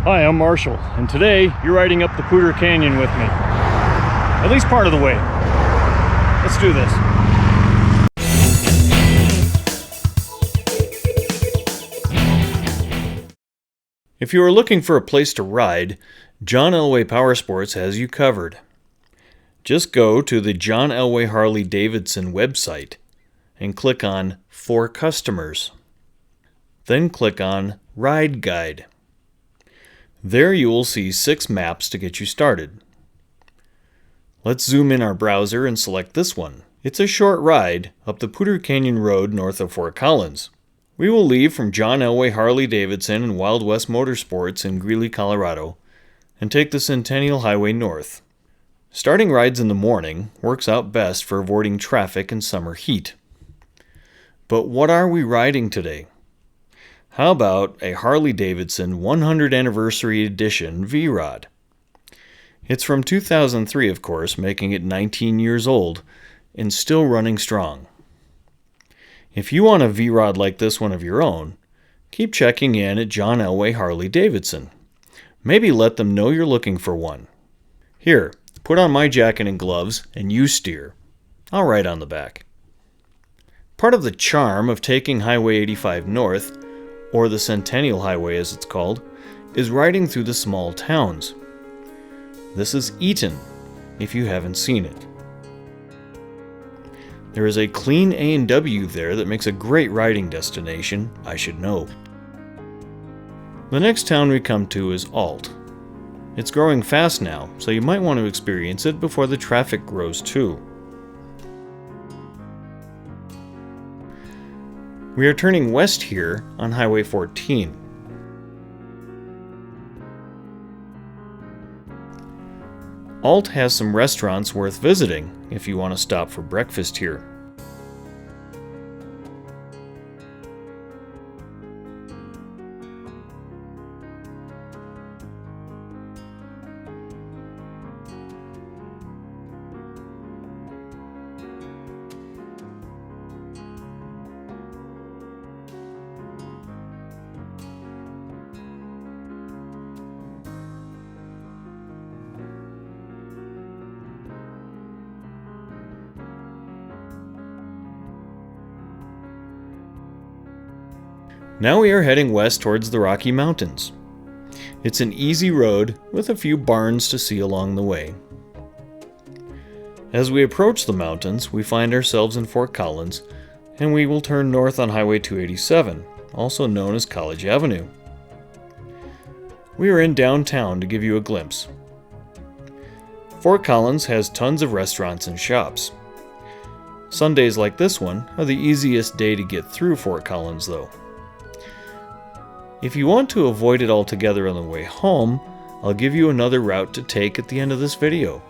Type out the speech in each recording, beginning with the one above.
Hi, I'm Marshall, and today you're riding up the Poudre Canyon with me. At least part of the way. Let's do this. If you are looking for a place to ride, John Elway Powersports has you covered. Just go to the John Elway Harley-Davidson website and click on For Customers. Then click on Ride Guide. There you will see 6 maps to get you started. Let's zoom in our browser and select this one. It's a short ride up the Poudre Canyon Road north of Fort Collins. We will leave from John Elway Harley-Davidson and Wild West Motorsports in Greeley, Colorado, and take the Centennial Highway north. Starting rides in the morning works out best for avoiding traffic and summer heat. But what are we riding today? How about a Harley-Davidson 100 Anniversary Edition V-Rod? It's from 2003, of course, making it 19 years old and still running strong. If you want a V-Rod like this one of your own, keep checking in at John Elway Harley-Davidson. Maybe let them know you're looking for one. Here, put on my jacket and gloves and you steer. I'll ride on the back. Part of the charm of taking Highway 85 north, or the Centennial Highway as it's called, is riding through the small towns. This is Eaton, if you haven't seen it. There is a clean A&W there that makes a great riding destination, I should know. The next town we come to is Alt. It's growing fast now, so you might want to experience it before the traffic grows too. We are turning west here on Highway 14. Alt has some restaurants worth visiting if you want to stop for breakfast here. Now we are heading west towards the Rocky Mountains. It's an easy road with a few barns to see along the way. As we approach the mountains, we find ourselves in Fort Collins, and we will turn north on Highway 287, also known as College Avenue. We are in downtown to give you a glimpse. Fort Collins has tons of restaurants and shops. Sundays like this one are the easiest day to get through Fort Collins, though. If you want to avoid it altogether on the way home, I'll give you another route to take at the end of this video.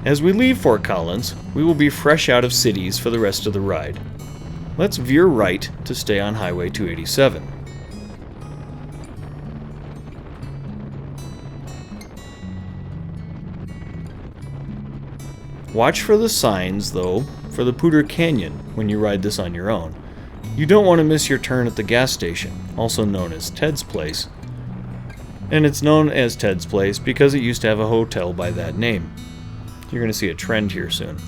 As we leave Fort Collins, we will be fresh out of cities for the rest of the ride. Let's veer right to stay on Highway 287. Watch for the signs, though, for the Poudre Canyon when you ride this on your own. You don't want to miss your turn at the gas station, also known as Ted's Place. And it's known as Ted's Place because it used to have a hotel by that name. You're going to see a trend here soon.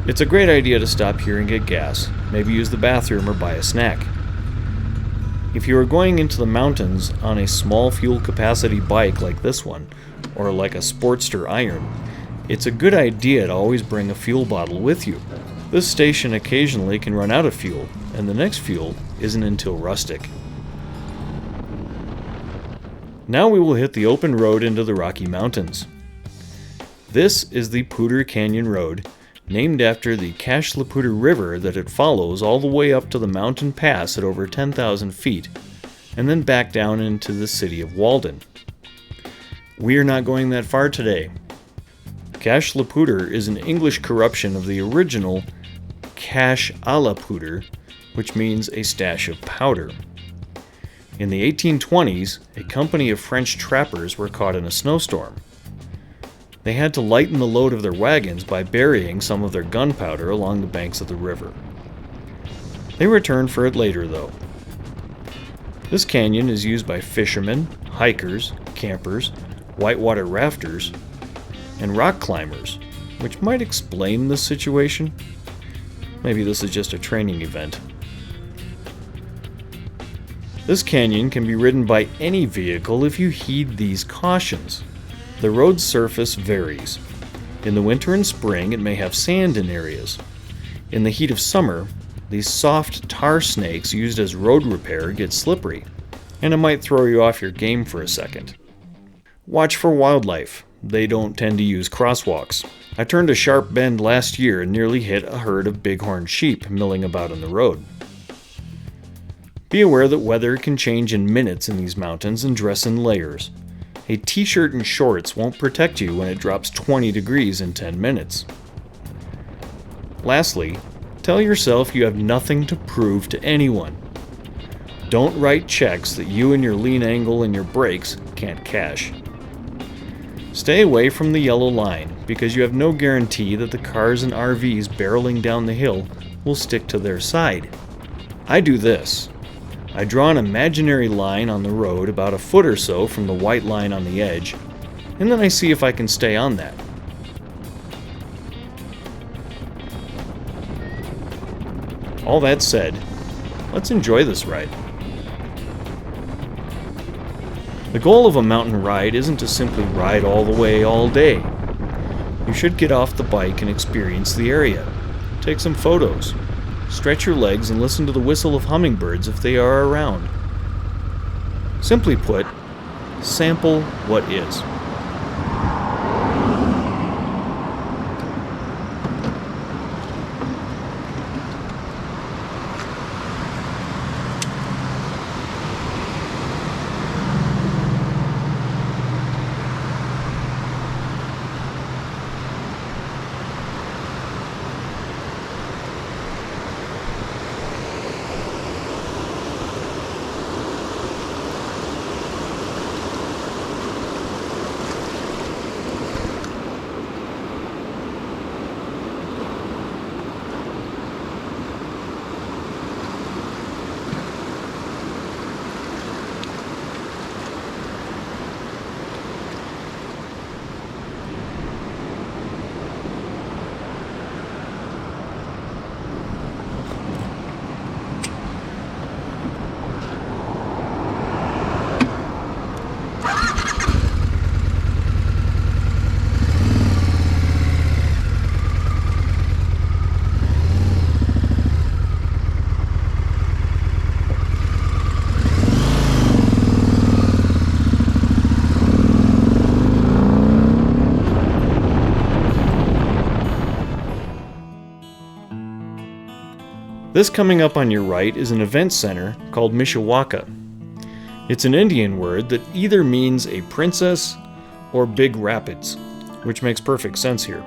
It's a great idea to stop here and get gas, maybe use the bathroom or buy a snack. If you are going into the mountains on a small fuel capacity bike like this one, or like a Sportster Iron, it's a good idea to always bring a fuel bottle with you. This station occasionally can run out of fuel, and the next fuel isn't until Rustic. Now we will hit the open road into the Rocky Mountains. This is the Poudre Canyon Road, named after the Cache la Poudre River that it follows all the way up to the mountain pass at over 10,000 feet, and then back down into the city of Walden. We are not going that far today. Cache la Poudre is an English corruption of the original Cache à la Poudre, which means a stash of powder. In the 1820s, a company of French trappers were caught in a snowstorm. They had to lighten the load of their wagons by burying some of their gunpowder along the banks of the river. They returned for it later, though. This canyon is used by fishermen, hikers, campers, whitewater rafters, and rock climbers, which might explain this situation. Maybe this is just a training event. This canyon can be ridden by any vehicle if you heed these cautions. The road surface varies. In the winter and spring, it may have sand in areas. In the heat of summer, these soft tar snakes used as road repair get slippery, and it might throw you off your game for a second. Watch for wildlife. They don't tend to use crosswalks. I turned a sharp bend last year and nearly hit a herd of bighorn sheep milling about on the road. Be aware that weather can change in minutes in these mountains and dress in layers. A t-shirt and shorts won't protect you when it drops 20 degrees in 10 minutes. Lastly, tell yourself you have nothing to prove to anyone. Don't write checks that you and your lean angle and your brakes can't cash. Stay away from the yellow line because you have no guarantee that the cars and RVs barreling down the hill will stick to their side. I do this. I draw an imaginary line on the road about a foot or so from the white line on the edge, and then I see if I can stay on that. All that said, let's enjoy this ride. The goal of a mountain ride isn't to simply ride all the way all day. You should get off the bike and experience the area. Take some photos. Stretch your legs and listen to the whistle of hummingbirds if they are around. Simply put, sample what is. This coming up on your right is an event center called Mishawaka. It's an Indian word that either means a princess or big rapids, which makes perfect sense here.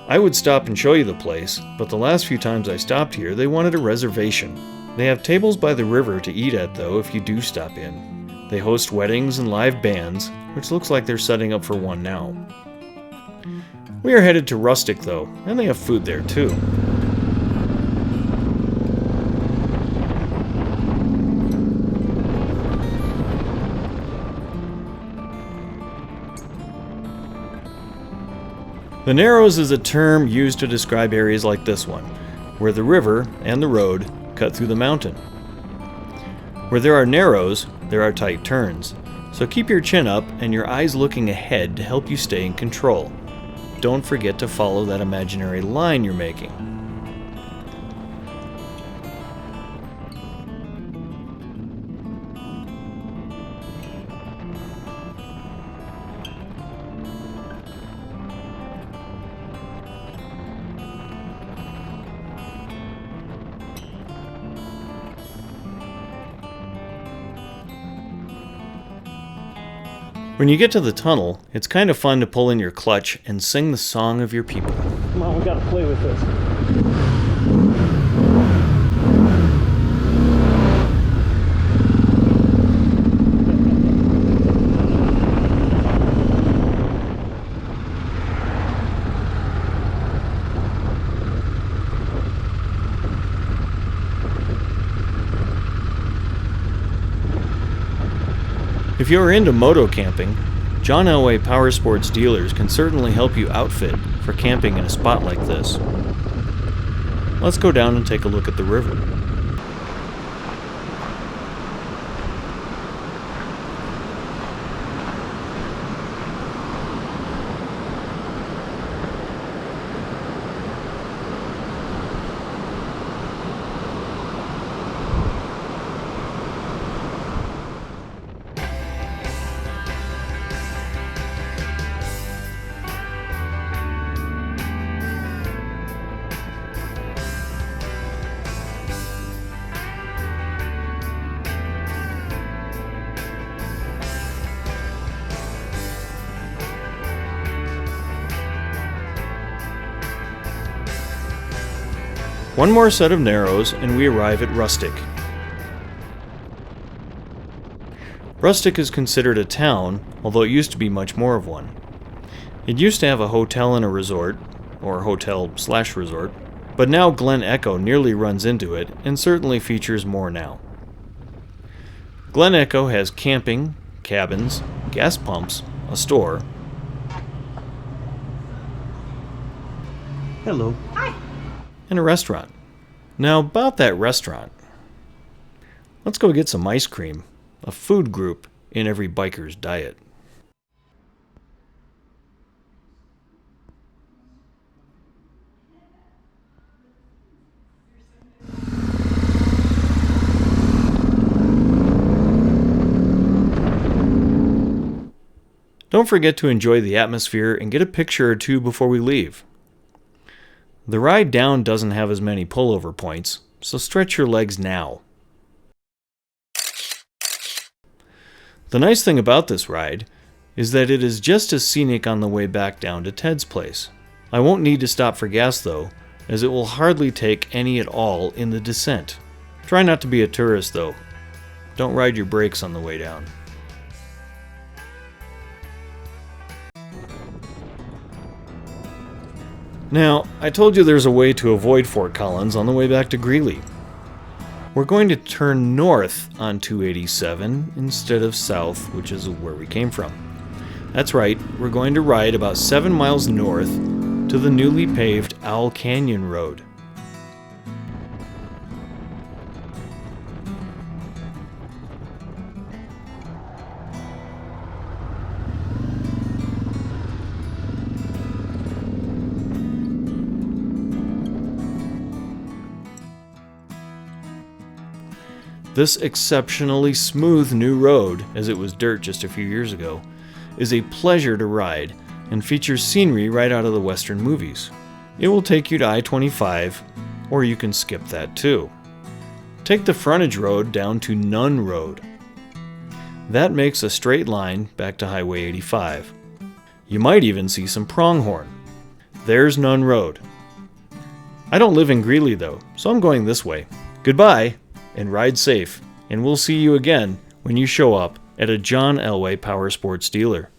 I would stop and show you the place, but the last few times I stopped here, they wanted a reservation. They have tables by the river to eat at, though, if you do stop in. They host weddings and live bands, which looks like they're setting up for one now. We are headed to Rustic, though, and they have food there, too. The Narrows is a term used to describe areas like this one, where the river and the road cut through the mountain. Where there are narrows, there are tight turns, so keep your chin up and your eyes looking ahead to help you stay in control. Don't forget to follow that imaginary line you're making. When you get to the tunnel, it's kind of fun to pull in your clutch and sing the song of your people. Come on, we gotta play with this. If you're into moto camping, John Elway Power Sports dealers can certainly help you outfit for camping in a spot like this. Let's go down and take a look at the river. One more set of narrows and we arrive at Rustic. Rustic is considered a town, although it used to be much more of one. It used to have a hotel and a resort, or hotel/resort, but now Glen Echo nearly runs into it and certainly features more now. Glen Echo has camping, cabins, gas pumps, a store. Hello. And a restaurant. Now about that restaurant. Let's go get some ice cream, a food group in every biker's diet. Don't forget to enjoy the atmosphere and get a picture or two before we leave. The ride down doesn't have as many pullover points, so stretch your legs now. The nice thing about this ride is that it is just as scenic on the way back down to Ted's place. I won't need to stop for gas though, as it will hardly take any at all in the descent. Try not to be a tourist though. Don't ride your brakes on the way down. Now, I told you there's a way to avoid Fort Collins on the way back to Greeley. We're going to turn north on 287 instead of south, which is where we came from. That's right, we're going to ride about 7 miles north to the newly paved Poudre Canyon Road. This exceptionally smooth new road, as it was dirt just a few years ago, is a pleasure to ride and features scenery right out of the Western movies. It will take you to I-25, or you can skip that too. Take the frontage road down to Nunn Road. That makes a straight line back to Highway 85. You might even see some pronghorn. There's Nunn Road. I don't live in Greeley though, so I'm going this way. Goodbye! And ride safe, and we'll see you again when you show up at a John Elway Power Sports dealer.